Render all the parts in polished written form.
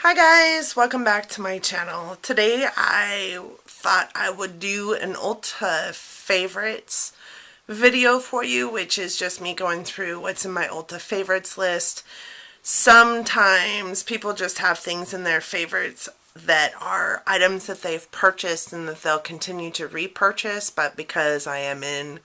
Hi guys, welcome back to my channel. Today I thought I would do an Ulta Favorites video for you, which is just me going through what's in my Ulta Favorites list. Sometimes people just have things in their favorites that are items that they've purchased and that they'll continue to repurchase, but because I am in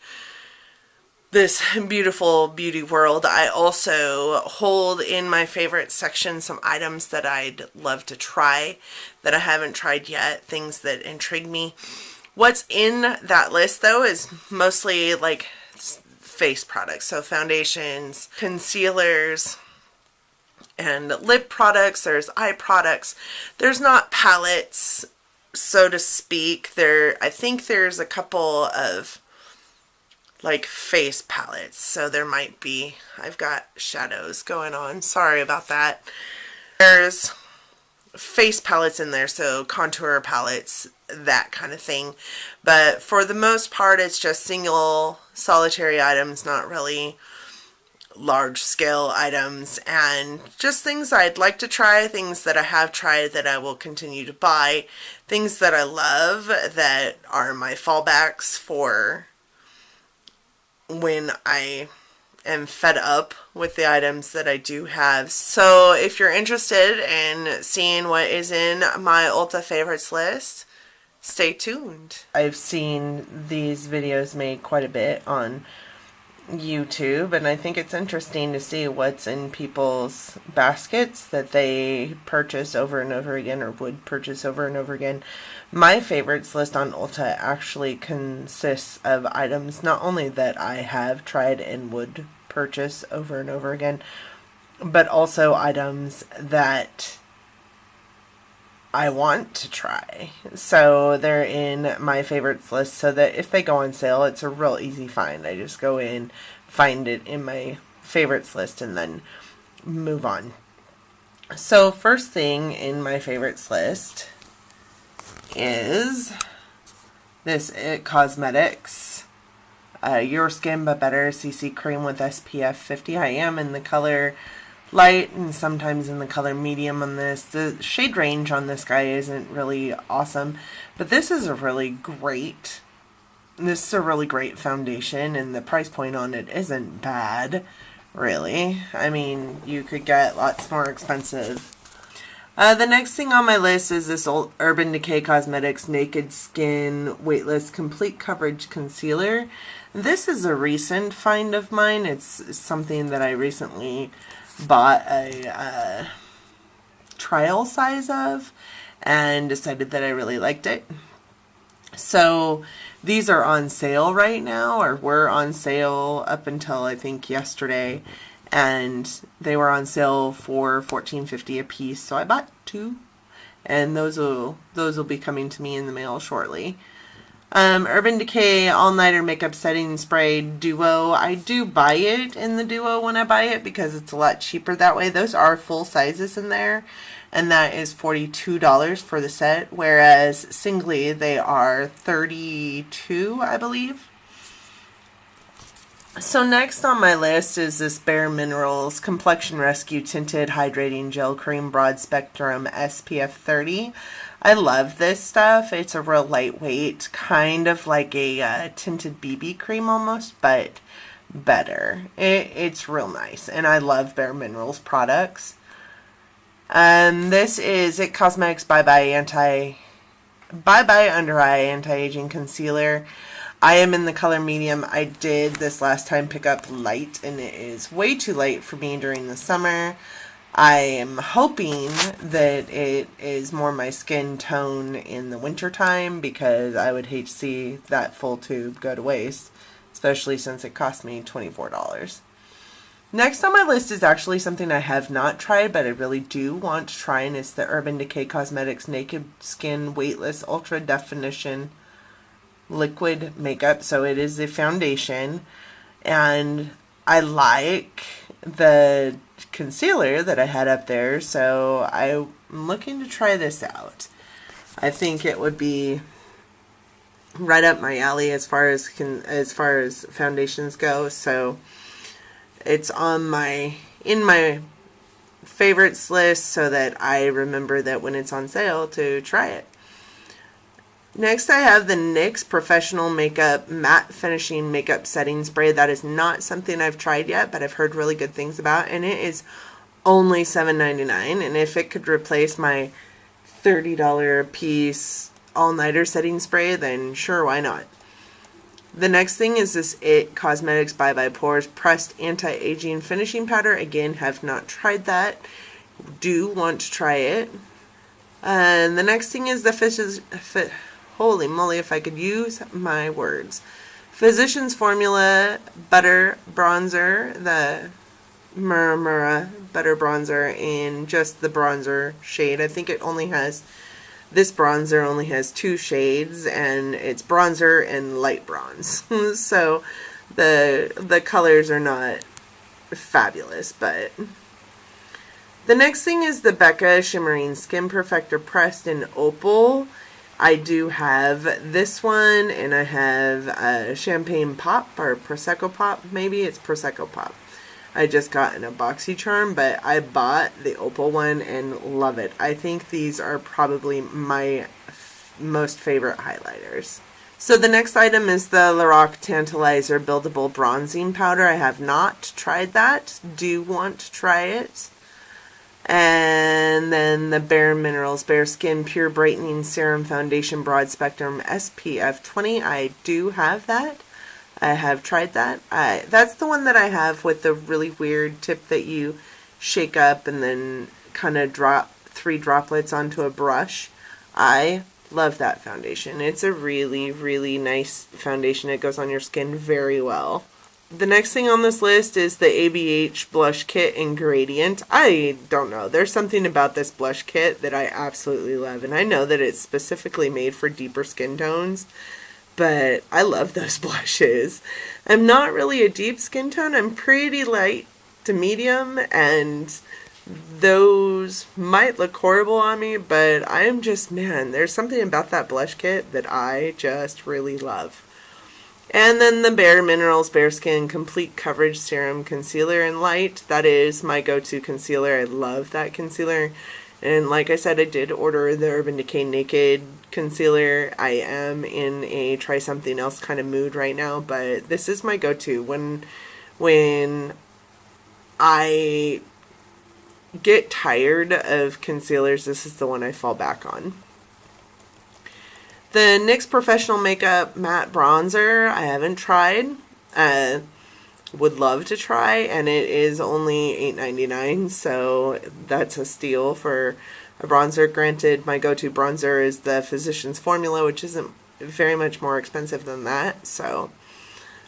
this beautiful beauty world, I also hold in my favorite section some items that I'd love to try that I haven't tried yet, things that intrigue me. What's in that list though is mostly like face products, so foundations, concealers, and lip products. There's eye products. There's not palettes, so to speak. I think there's a couple of like face palettes, so there might be, I've got shadows going on, sorry about that. There's face palettes in there, so contour palettes, that kind of thing, but for the most part it's just single solitary items, not really large scale items, and just things I'd like to try, things that I have tried that I will continue to buy, things that I love that are my fallbacks for when I am fed up with the items that I do have. So if you're interested in seeing what is in my Ulta Favorites list, stay tuned. I've seen these videos made quite a bit on YouTube, and I think it's interesting to see what's in people's baskets that they purchase over and over again, or would purchase over and over again. My favorites list on Ulta actually consists of items not only that I have tried and would purchase over and over again, but also items that I want to try. So they're in my favorites list so that if they go on sale, it's a real easy find. I just go in, find it in my favorites list, and then move on. So first thing in my favorites list is this It Cosmetics Your Skin But Better CC Cream with SPF 50. I am in the color light and sometimes in the color medium on this. The shade range on this guy isn't really awesome, but this is a really great foundation, and the price point on it isn't bad, really. I mean, you could get lots more expensive. The next thing on my list is this old Urban Decay Cosmetics Naked Skin Weightless Complete Coverage Concealer. This is a recent find of mine. It's something that I recently bought a trial size of and decided that I really liked it. So these are on sale right now, or were on sale up until I think yesterday, and they were on sale for $14.50 a piece, so I bought two, and those will be coming to me in the mail shortly. Urban Decay All Nighter Makeup Setting Spray Duo. I do buy it in the Duo when I buy it because it's a lot cheaper that way. Those are full sizes in there, and that is $42 for the set, whereas singly they are $32, I believe. So next on my list is this Bare Minerals Complexion Rescue Tinted Hydrating Gel Cream Broad Spectrum SPF 30. I love this stuff. It's a real lightweight, kind of like a tinted BB cream almost, but better. It's real nice, and I love Bare Minerals products. This is It Cosmetics Bye Bye Under Eye Anti-Aging Concealer. I am in the color medium. I did this last time pick up light, and it is way too light for me during the summer. I am hoping that it is more my skin tone in the winter time, because I would hate to see that full tube go to waste, especially since it cost me $24. Next on my list is actually something I have not tried, but I really do want to try, and it's the Urban Decay Cosmetics Naked Skin Weightless Ultra Definition Liquid Makeup. So it is a foundation, and I like the concealer that I had up there, so I'm looking to try this out. I think it would be right up my alley as far as foundations go. So it's in my favorites list so that I remember that when it's on sale to try it. Next, I have the NYX Professional Makeup Matte Finishing Makeup Setting Spray. That is not something I've tried yet, but I've heard really good things about, and it is only $7.99. And if it could replace my $30 a piece all-nighter setting spray, then sure, why not? The next thing is this IT Cosmetics Bye Pores Pressed Anti-Aging Finishing Powder. Again, have not tried that. Do want to try it. And the next thing is the holy moly, if I could use my words. Physicians Formula Butter Bronzer, the Murmura Butter Bronzer in just the bronzer shade. I think this bronzer only has 2 shades, and it's bronzer and light bronze. So the colors are not fabulous, but the next thing is the Becca Shimmering Skin Perfector Pressed in Opal. I do have this one, and I have a Champagne Pop, or Prosecco Pop, maybe it's Prosecco Pop. I just got an BoxyCharm, but I bought the Opal one and love it. I think these are probably my most favorite highlighters. So the next item is the Lorac Tantalizer Buildable Bronzing Powder. I have not tried that. Do want to try it. And then the Bare Minerals Bare Skin Pure Brightening Serum Foundation Broad Spectrum SPF 20. I do have that. I have tried that. That's the one that I have with the really weird tip that you shake up and then kind of drop 3 droplets onto a brush. I love that foundation. It's a really, really nice foundation. It goes on your skin very well. The next thing on this list is the ABH Blush Kit in Gradient. I don't know. There's something about this blush kit that I absolutely love. And I know that it's specifically made for deeper skin tones, but I love those blushes. I'm not really a deep skin tone. I'm pretty light to medium, and those might look horrible on me, but I'm just, man, there's something about that blush kit that I just really love. And then the Bare Minerals Bare Skin Complete Coverage Serum Concealer in Light. That is my go-to concealer. I love that concealer. And like I said, I did order the Urban Decay Naked Concealer. I am in a try something else kind of mood right now, but this is my go-to. When I get tired of concealers, this is the one I fall back on. The NYX Professional Makeup Matte Bronzer, I haven't tried. Would love to try, and it is only $8.99, so that's a steal for a bronzer. Granted, my go-to bronzer is the Physicians Formula, which isn't very much more expensive than that, so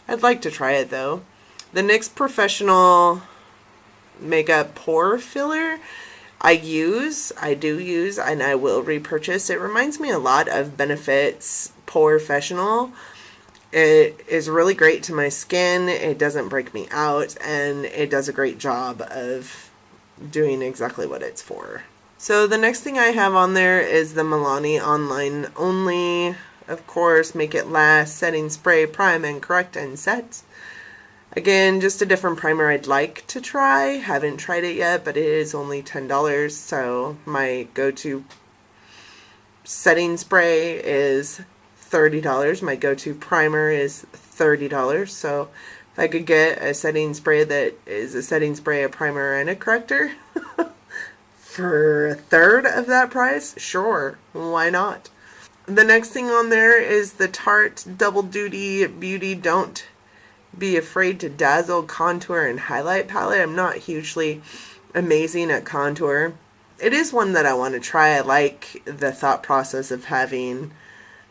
I'd like to try it though. The NYX Professional Makeup Pore Filler, I do use, and I will repurchase. It reminds me a lot of Benefit's Porefessional. It is really great to my skin. It doesn't break me out, and it does a great job of doing exactly what it's for. So the next thing I have on there is the Milani Online Only, of course, Make It Last Setting Spray, Prime and Correct and Set. Again, just a different primer I'd like to try. Haven't tried it yet, but it is only $10, so my go-to setting spray is $30. My go-to primer is $30, so if I could get a setting spray that is a setting spray, a primer, and a corrector for a third of that price, sure, why not? The next thing on there is the Tarte Double Duty Beauty Don't Be Afraid to Dazzle Contour and Highlight Palette. I'm not hugely amazing at contour. It is one that I want to try. I like the thought process of having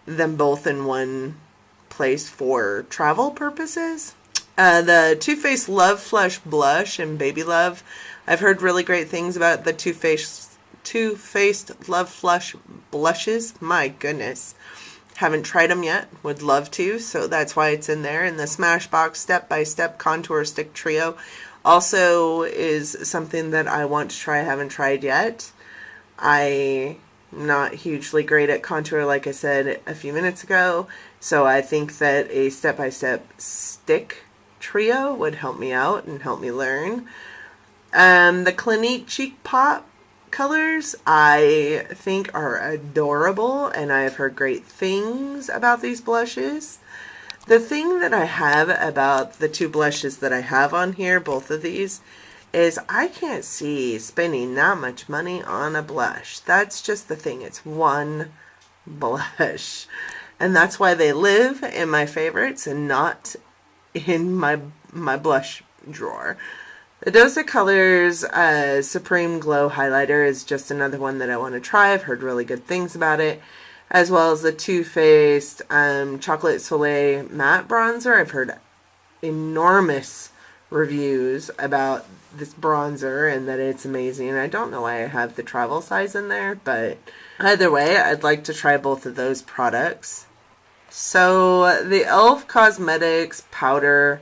them both in one place for travel purposes. The Too Faced Love Flush Blush and Baby Love. I've heard really great things about the Too Faced Love Flush blushes. My goodness. Haven't tried them yet. Would love to, so that's why it's in there. And the Smashbox Step by Step Contour Stick Trio also is something that I want to try. I haven't tried yet. I'm not hugely great at contour, like I said a few minutes ago, so I think that a step-by-step stick trio would help me out and help me learn. The Clinique Cheek Pop colors I think are adorable, and I've heard great things about these blushes. The thing that I have about the two blushes that I have on here, both of these, is I can't see spending that much money on a blush. That's just the thing. It's one blush. And that's why they live in my favorites and not in my blush drawer. The Dosa Colors Supreme Glow Highlighter is just another one that I want to try. I've heard really good things about it. As well as the Too Faced Chocolate Soleil Matte Bronzer. I've heard enormous reviews about this bronzer and that it's amazing. I don't know why I have the travel size in there, but either way, I'd like to try both of those products. So the e.l.f. Cosmetics Powder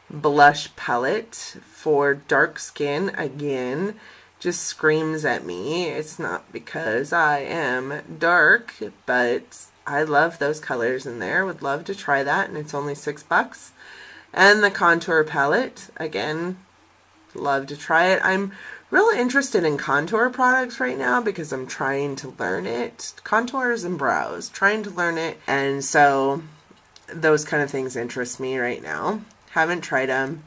Blush Palette for dark skin, again, just screams at me. It's not because I am dark, but I love those colors in there. Would love to try that, and it's only $6. And the contour palette, again, love to try it. I'm really interested in contour products right now because I'm trying to learn it. Contours and brows, trying to learn it. And so those kind of things interest me right now. Haven't tried them.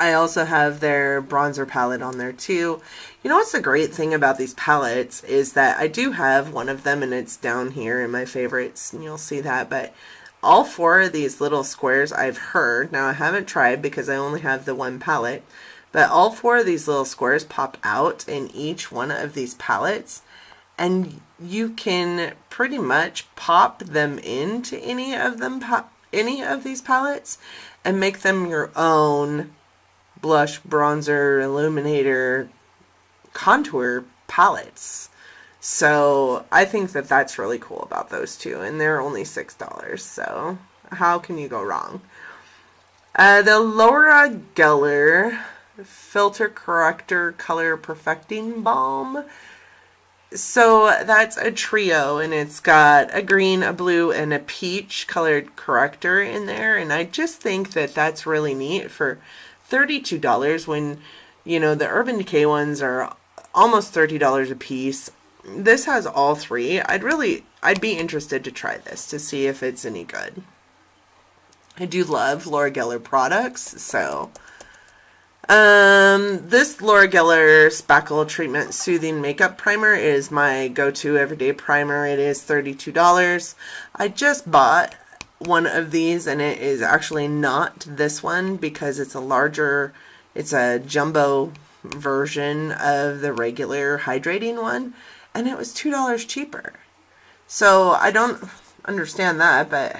I also have their bronzer palette on there too. You know what's the great thing about these palettes is that I do have one of them, and it's down here in my favorites, and you'll see that, but all four of these little squares I've heard, now I haven't tried because I only have the one palette, but all four of these little squares pop out in each one of these palettes, and you can pretty much pop them into any of these palettes and make them your own blush, bronzer, illuminator, contour palettes. So I think that that's really cool about those two, and they're only $6, so how can you go wrong? The Laura Geller Filter Corrector Color Perfecting Balm. So that's a trio, and it's got a green, a blue, and a peach colored corrector in there, and I just think that that's really neat for $32 when, you know, the Urban Decay ones are almost $30 a piece. This has all three. I'd be interested to try this to see if it's any good. I do love Laura Geller products, so this Laura Geller Speckle Treatment Soothing Makeup Primer is my go-to everyday primer. It is $32. I just bought one of these, and it is actually not this one because it's a jumbo version of the regular hydrating one, and it was $2 cheaper. So I don't understand that, but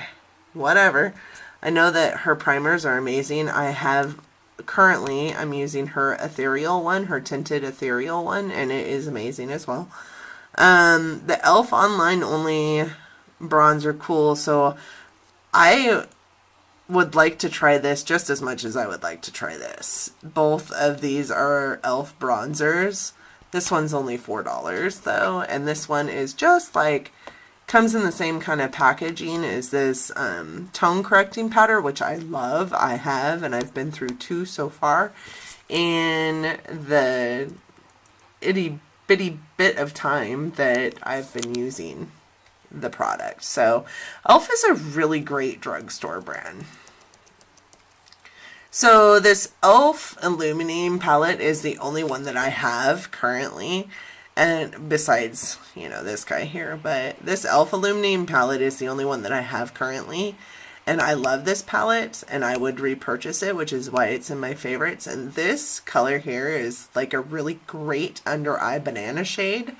whatever. I know that her primers are amazing. I'm using her ethereal one, her tinted ethereal one, and it is amazing as well. The e.l.f. online only bronzer cool, so I would like to try this just as much as I would like to try this. Both of these are e.l.f. bronzers. This one's only $4 though, and this one is just like, comes in the same kind of packaging as this tone correcting powder, which I love. I have, and I've been through 2 so far, in the itty bitty bit of time that I've been using the product. So e.l.f. is a really great drugstore brand. So this e.l.f. Illuminating palette is the only one that I have currently, and besides, you know, this guy here, but this e.l.f. Illuminating palette is the only one that I have currently, and I love this palette, and I would repurchase it, which is why it's in my favorites. And this color here is like a really great under eye banana shade.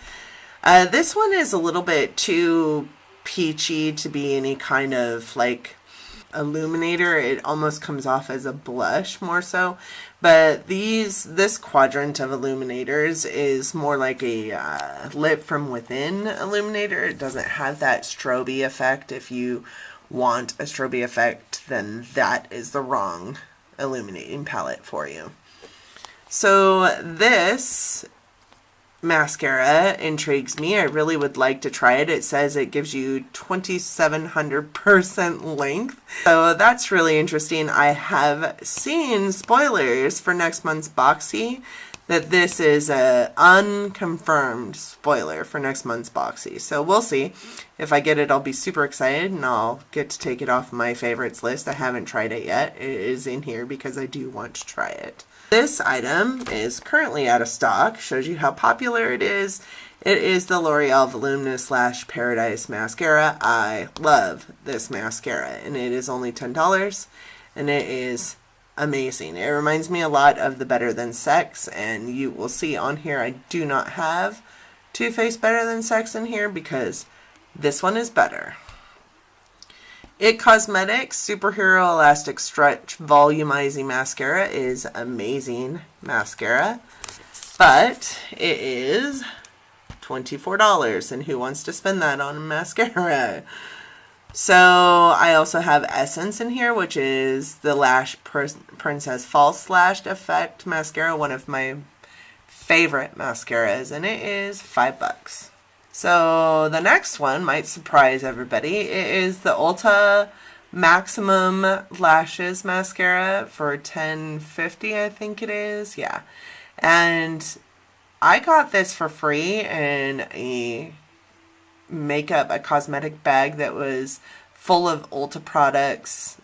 This one is a little bit too peachy to be any kind of like illuminator. It almost comes off as a blush more so, but this quadrant of illuminators is more like a lit from within illuminator. It doesn't have that strobe effect. If you want a strobe effect, then that is the wrong illuminating palette for you. So this mascara intrigues me. I really would like to try it. It says it gives you 2,700% length. So that's really interesting. I have seen spoilers for next month's Boxy that this is a unconfirmed spoiler for next month's Boxy. So we'll see. If I get it, I'll be super excited and I'll get to take it off my favorites list. I haven't tried it yet. It is in here because I do want to try it. This item is currently out of stock. Shows you how popular it is. It is the L'Oreal Voluminous Lash Paradise Mascara. I love this mascara and it is only $10 and it is amazing. It reminds me a lot of the Better Than Sex, and you will see on here I do not have Too Faced Better Than Sex in here because this one is better. It Cosmetics Superhero Elastic Stretch Volumizing Mascara is amazing mascara, but it is $24, and who wants to spend that on a mascara? So I also have Essence in here, which is the Lash Princess False Lash Effect Mascara, one of my favorite mascaras, and it is $5. So the next one might surprise everybody. It is the Ulta Maximum Lashes Mascara for $10.50, I think it is. Yeah. And I got this for free in a cosmetic bag that was full of Ulta products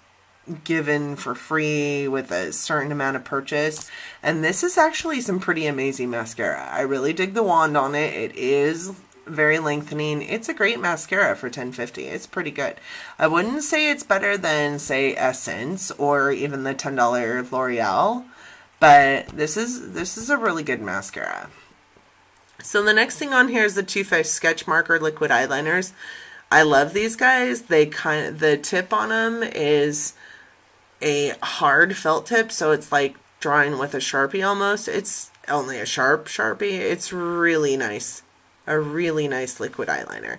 given for free with a certain amount of purchase. And this is actually some pretty amazing mascara. I really dig the wand on it. It is very lengthening. It's a great mascara for $10.50. It's pretty good. I wouldn't say it's better than, say, Essence or even the $10 L'Oreal, but this is a really good mascara. So the next thing on here is the Too Faced Sketch Marker Liquid Eyeliners. I love these guys. The tip on them is a hard felt tip, so it's like drawing with a Sharpie almost. It's only a sharp Sharpie. It's really nice. A really nice liquid eyeliner.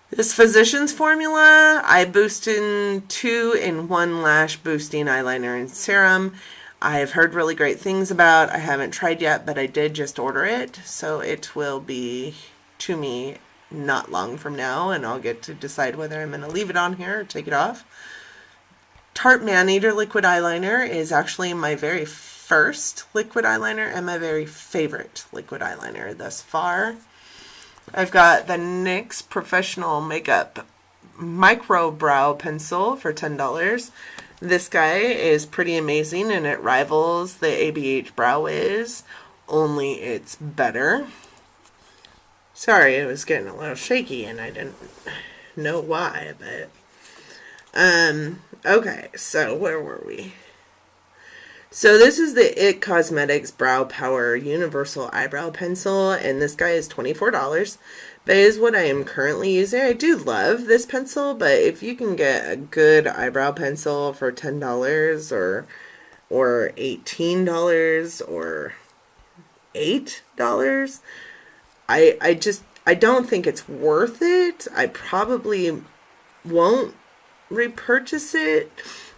This Physicians Formula Eye Boosting 2-in-1 Lash Boosting Eyeliner and Serum. I have heard really great things about. I haven't tried yet, but I did just order it, so it will be to me not long from now, and I'll get to decide whether I'm going to leave it on here or take it off. Tarte Maneater Liquid Eyeliner is actually my very first liquid eyeliner and my very favorite liquid eyeliner thus far. I've got the NYX Professional Makeup Micro Brow Pencil for $10. This guy is pretty amazing and it rivals the ABH Brow Wiz, only it's better. Sorry, it was getting a little shaky and I didn't know why, but okay, so where were we? So this is the IT Cosmetics Brow Power Universal Eyebrow Pencil, and this guy is $24. That is what I am currently using. I do love this pencil, but if you can get a good eyebrow pencil for $10 or $18 or $8, I don't think it's worth it. I probably won't repurchase it.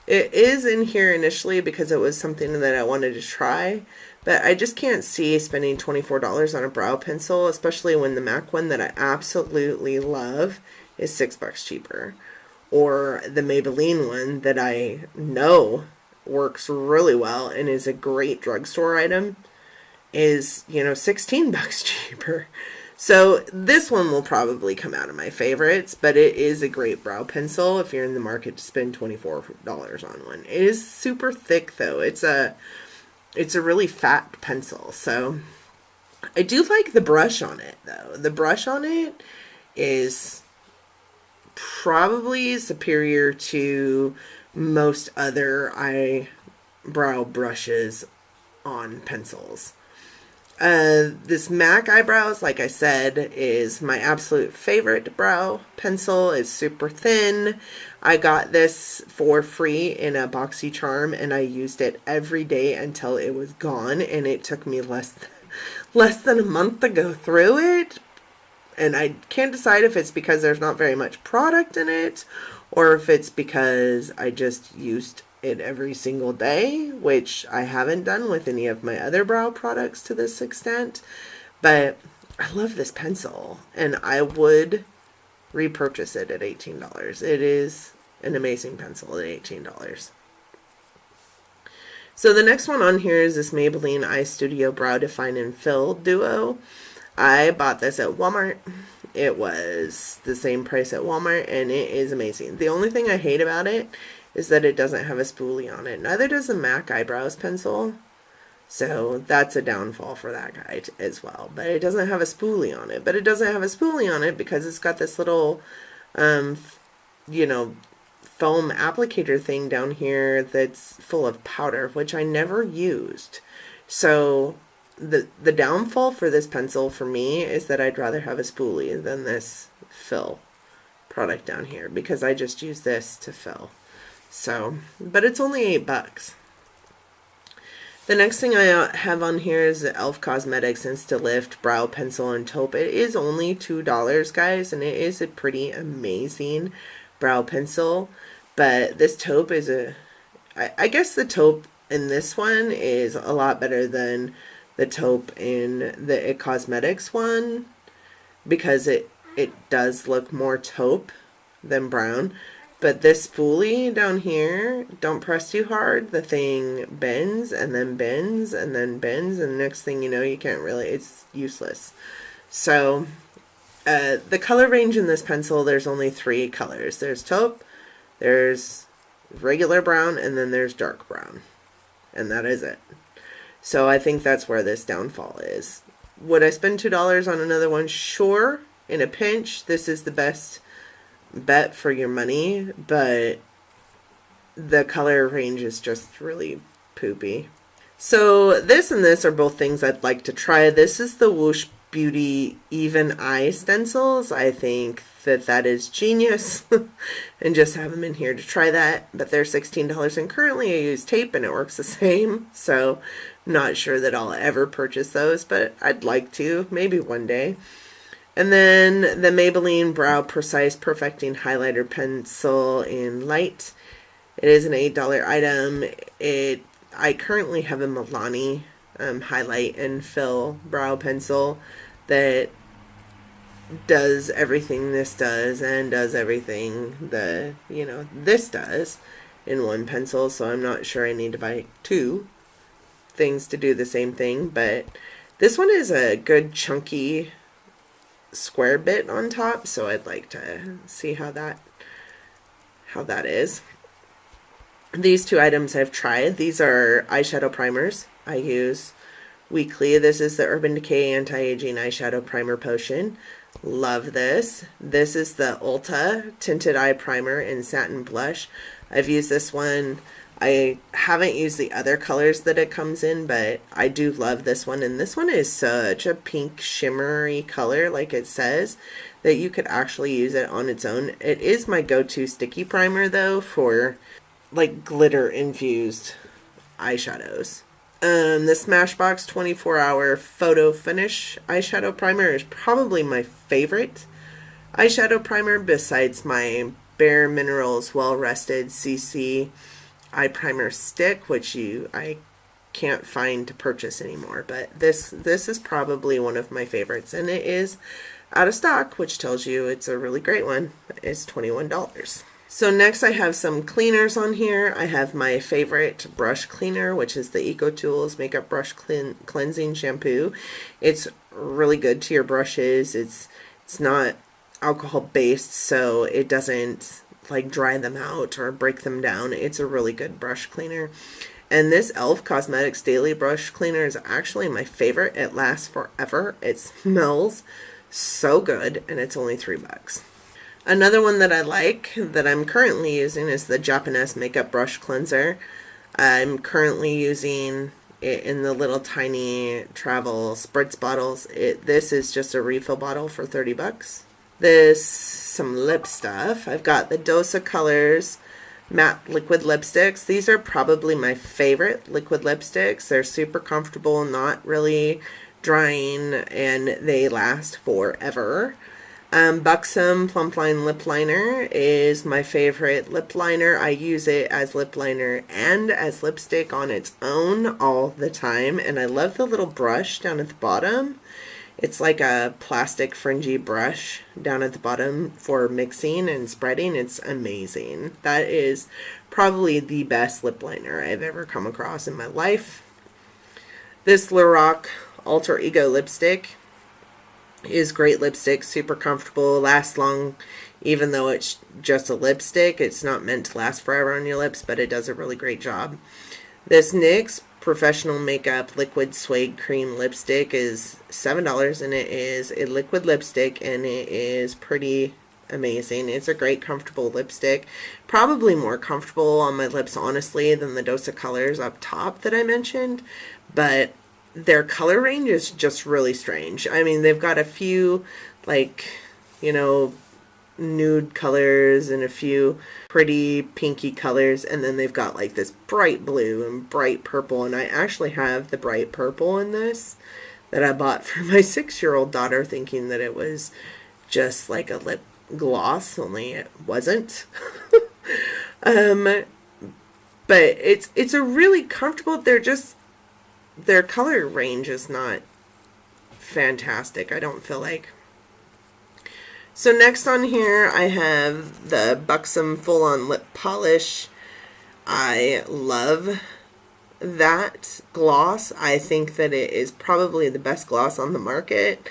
It is in here initially because it was something that I wanted to try, but I just can't see spending $24 on a brow pencil, especially when the MAC one that I absolutely love is $6 cheaper. Or the Maybelline one that I know works really well and is a great drugstore item is, $16 cheaper. So this one will probably come out of my favorites, but it is a great brow pencil if you're in the market to spend $24 on one. It is super thick though. It's a really fat pencil. So I do like the brush on it though. The brush on it is probably superior to most other eyebrow brushes on pencils. This MAC Eyebrows, like I said, is my absolute favorite brow pencil. It's super thin. I got this for free in a BoxyCharm, and I used it every day until it was gone, and it took me less than a month to go through it. And I can't decide if it's because there's not very much product in it, or if it's because I just used it every single day, which I haven't done with any of my other brow products to this extent. But I love this pencil, and I would repurchase it at $18. It is an amazing pencil at $18. So the next one on here is this Maybelline Eye Studio Brow Define and Fill Duo. I bought this at Walmart. It was the same price at Walmart, and it is amazing. The only thing I hate about it is that it doesn't have a spoolie on it. Neither does the MAC Eyebrows pencil. So that's a downfall for that guy as well. But it doesn't have a spoolie on it. But it doesn't have a spoolie on it because it's got this little, you know, foam applicator thing down here that's full of powder, which I never used. So the downfall for this pencil for me is that I'd rather have a spoolie than this fill product down here, because I just use this to fill. So, but it's only $8. The next thing I have on here is the e.l.f. Cosmetics Insta Lift Brow Pencil and Taupe. It is only $2, guys, and it is a pretty amazing brow pencil. But this taupe is I guess the taupe in this one is a lot better than the taupe in the IT Cosmetics one, because it does look more taupe than brown. But this spoolie down here, don't press too hard, the thing bends and then bends and then bends, and the next thing you know, you can't really, it's useless. So the color range in this pencil, there's only 3 colors. There's taupe, there's regular brown, and then there's dark brown. And that is it. So I think that's where this downfall is. Would I spend $2 on another one? Sure. In a pinch, this is the best bet for your money, but the color range is just really poopy. So this and this are both things I'd like to try. This is the Whoosh Beauty Even Eye Stencils. I think that is genius, and just have them in here to try that. But they're $16, and currently I use tape and it works the same, so not sure that I'll ever purchase those, but I'd like to, maybe one day. And then the Maybelline Brow Precise Perfecting Highlighter Pencil in Light. It is an $8 item. I currently have a Milani highlight and fill brow pencil that does everything this does, and does everything this does in one pencil. So I'm not sure I need to buy 2 things to do the same thing. But this one is a good chunky square bit on top, so I'd like to see how that is. These 2 items I've tried. These are eyeshadow primers I use weekly. This is the Urban Decay Anti-Aging Eyeshadow Primer Potion. Love this. This is the ULTA Tinted Eye Primer in Satin Blush. I've used this one. I haven't used the other colors that it comes in, but I do love this one. And this one is such a pink shimmery color, like it says, that you could actually use it on its own. It is my go-to sticky primer, though, for like glitter infused eyeshadows. The Smashbox 24-Hour Photo Finish Eyeshadow Primer is probably my favorite eyeshadow primer, besides my Bare Minerals Well Rested CC Eye Primer Stick, which I can't find to purchase anymore. But this is probably one of my favorites, and it is out of stock, which tells you it's a really great one. It's $21. So next I have some cleaners on here. I have my favorite brush cleaner, which is the EcoTools Makeup Brush Cleansing Shampoo. It's really good to your brushes. It's not alcohol based, so it doesn't like dry them out or break them down. It's a really good brush cleaner. And this e.l.f. Cosmetics Daily Brush Cleaner is actually my favorite. It lasts forever. It smells so good, and it's only $3. Another one that I like, that I'm currently using, is the Japanese Makeup Brush Cleanser. I'm currently using it in the little tiny travel spritz bottles. This is just a refill bottle for $30. Some lip stuff. I've got the Dosa Colors Matte Liquid Lipsticks. These are probably my favorite liquid lipsticks. They're super comfortable, not really drying, and they last forever. Buxom Plump Line Lip Liner is my favorite lip liner. I use it as lip liner and as lipstick on its own all the time. And I love the little brush down at the bottom. It's like a plastic fringy brush down at the bottom for mixing and spreading. It's amazing. That is probably the best lip liner I've ever come across in my life. This Lorac Alter Ego lipstick is great lipstick, super comfortable, lasts long. Even though it's just a lipstick, it's not meant to last forever on your lips, but it does a really great job. This NYX Professional Makeup Liquid Suede Cream Lipstick is $7, and it is a liquid lipstick, and it is pretty amazing. It's a great, comfortable lipstick. Probably more comfortable on my lips, honestly, than the Dose of Colors up top that I mentioned, but their color range is just really strange. I mean, they've got a few, like, you know, nude colors and a few pretty pinky colors, and then they've got like this bright blue and bright purple, and I actually have the bright purple in this that I bought for my 6-year-old daughter, thinking that it was just like a lip gloss, only it wasn't. But it's a really comfortable, their color range is not fantastic, I don't feel like. So next on here I have the Buxom Full On Lip Polish. I love that gloss. I think that it is probably the best gloss on the market.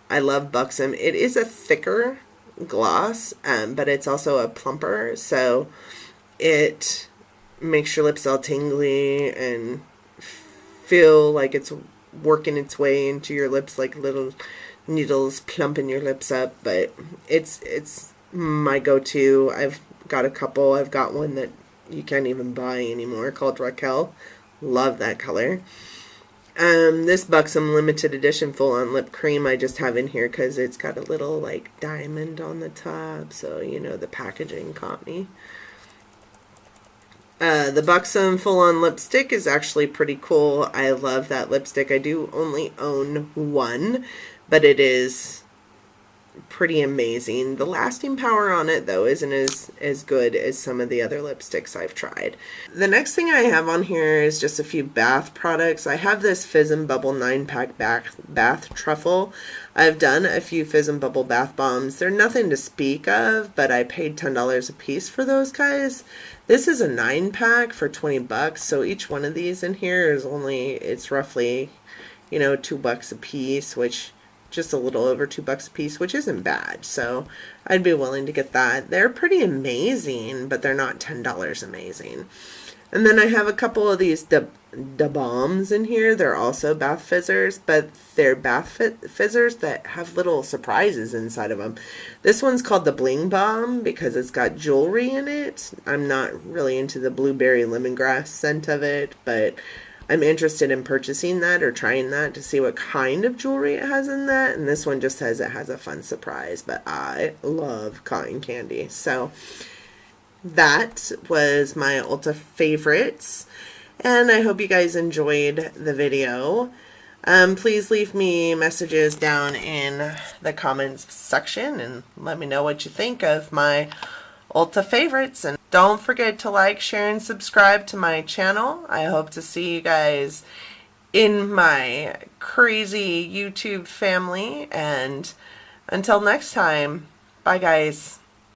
I love Buxom. It is a thicker gloss, but it's also a plumper, so it makes your lips all tingly and feel like it's working its way into your lips like little needles plumping your lips up. But it's my go-to. I've got a couple. I've got one that you can't even buy anymore called Raquel. Love that color. This Buxom limited edition full on lip cream I just have in here because it's got a little like diamond on the top, so you know the packaging caught me. The Buxom Full On Lipstick is actually pretty cool. I love that lipstick. I do only own one, but it is pretty amazing. The lasting power on it, though, isn't as good as some of the other lipsticks I've tried. The next thing I have on here is just a few bath products. I have this Fizz and Bubble 9-pack bath truffle. I've done a few Fizz and Bubble bath bombs. They're nothing to speak of, but I paid $10 a piece for those guys. This is a 9-pack for $20, so each one of these in here is it's roughly, you know, $2 a piece, which just a little over $2 a piece, which isn't bad. So I'd be willing to get that. They're pretty amazing, but they're not $10 amazing. And then I have a couple of these Da Bombs in here. They're also bath fizzers, but they're bath fizzers that have little surprises inside of them. This one's called the Bling Bomb because it's got jewelry in it. I'm not really into the blueberry lemongrass scent of it, but I'm interested in purchasing that or trying that to see what kind of jewelry it has in that. And this one just says it has a fun surprise, but I love cotton candy. So that was my Ulta favorites, and I hope you guys enjoyed the video. Please leave me messages down in the comments section and let me know what you think of my Ulta favorites. And don't forget to like, share, and subscribe to my channel. I hope to see you guys in my crazy YouTube family. And until next time, bye guys.